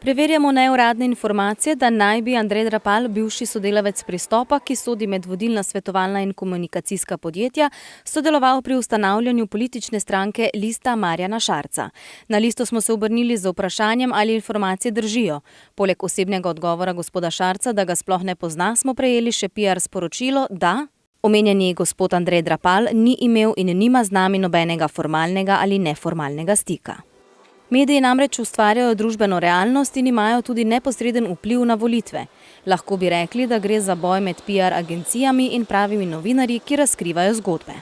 Preverjamo neuradne informacije, da naj bi Andrej Drapal, bivši sodelavec Pristopa, ki sodi med vodilna svetovalna in komunikacijska podjetja, sodeloval pri ustanavljanju politične stranke Lista Marjana Šarca. Na listo smo se obrnili z vprašanjem, ali informacije držijo. Poleg osebnega odgovora gospoda Šarca, da ga sploh ne pozna, smo prejeli še PR sporočilo, da omenjeni gospod Andrej Drapal ni imel in nima z nami nobenega formalnega ali neformalnega stika. Mediji namreč ustvarjajo družbeno realnost in imajo tudi neposreden vpliv na volitve. Lahko bi rekli, da gre za boj med PR agencijami in pravimi novinarji, ki razkrivajo zgodbe.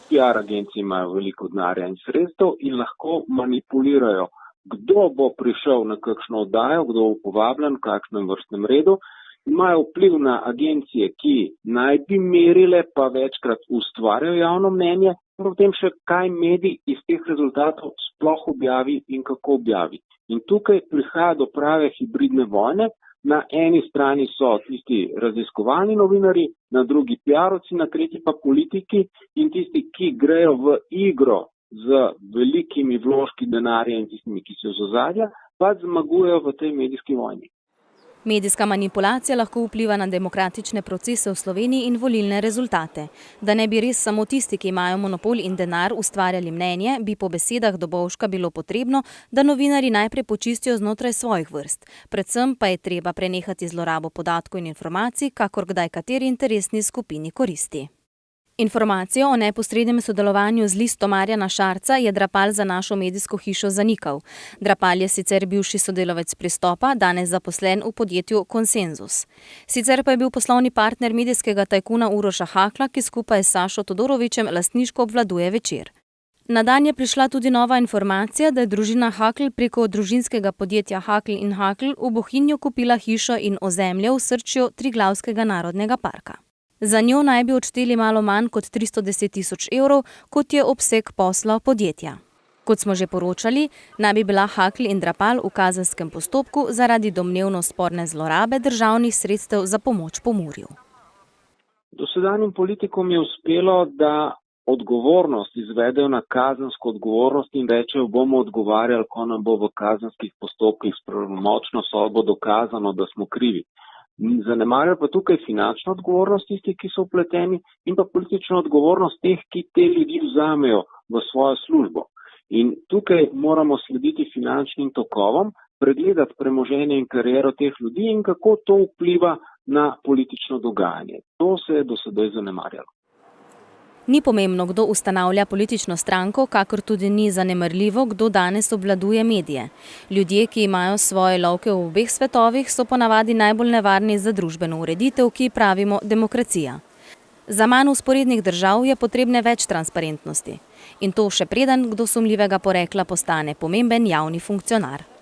PR agencije imajo veliko denarja in sredstev in lahko manipulirajo, kdo bo prišel na kakšno oddajo, kdo bo povabljen, v kakšnem vrstnem redu. Imajo vpliv na agencije, ki naj bi merile, pa večkrat ustvarjajo javno mnenje, in potem še kaj medij iz teh rezultatov sploh objavi in kako objavi. In tukaj prihaja do prave hibridne vojne. Na eni strani so tisti raziskovalni novinarji, na drugi PR-ovci, na tretji pa politiki in tisti, ki grejo v igro z velikimi vložki denarja in tistimi, ki so z ozadja, pa zmagujejo v tej medijski vojni. Medijska manipulacija lahko vpliva na demokratične procese v Sloveniji in volilne rezultate. Da ne bi res samo tisti, ki imajo monopol in denar, ustvarjali mnenje, bi po besedah Dobovška bilo potrebno, da novinarji najprej počistijo znotraj svojih vrst. Predvsem pa je treba prenehati zlorabo podatkov in informacij, kakor kdaj kateri interesni skupini koristi. Informacijo o neposrednem sodelovanju z Listo Marjana Šarca je Drapal za našo medijsko hišo zanikal. Drapal je sicer bivši sodelavec Pristopa, danes zaposlen v podjetju Konsenzus. Sicer pa je bil poslovni partner medijskega tajkuna Uroša Hakla, ki skupaj s Sašo Todorovićem lastniško obvladuje Večer. Na dan je prišla tudi nova informacija, da je družina Hakl preko družinskega podjetja Hakl in Hakl v Bohinju kupila hišo in ozemlje v srčju Triglavskega narodnega parka. Za njo naj bi odšteli malo manj kot 310 000 evrov, kot je obseg posla podjetja. Kot smo že poročali, naj bi bila Hakl in Drapal v kazenskem postopku zaradi domnevno sporne zlorabe državnih sredstev za pomoč Pomurju. Dosedanjim politikom je uspelo, da odgovornost izvedejo na kazensko odgovornost in rečejo, bomo odgovarjali, ko nam bo v kazenskih postopkih s pravnomočno sodbo dokazano, da smo krivi. Zanemarjajo pa tukaj finančno odgovornost tistih, ki so vpleteni, in pa politično odgovornost teh, ki te ljudi vzamejo v svojo službo. In tukaj moramo slediti finančnim tokovom, pregledati premoženje in kariero teh ljudi in kako to vpliva na politično dogajanje. To se je do sedaj zanemarjalo. Ni pomembno, kdo ustanavlja politično stranko, kakor tudi ni zanemarljivo, kdo danes obvladuje medije. Ljudje, ki imajo svoje lovke v obeh svetovih, so ponavadi najbolj nevarni za družbeno ureditev, ki pravimo demokracija. Za manj vzporednih držav je potrebne več transparentnosti. In to še preden kdo sumljivega porekla postane pomemben javni funkcionar.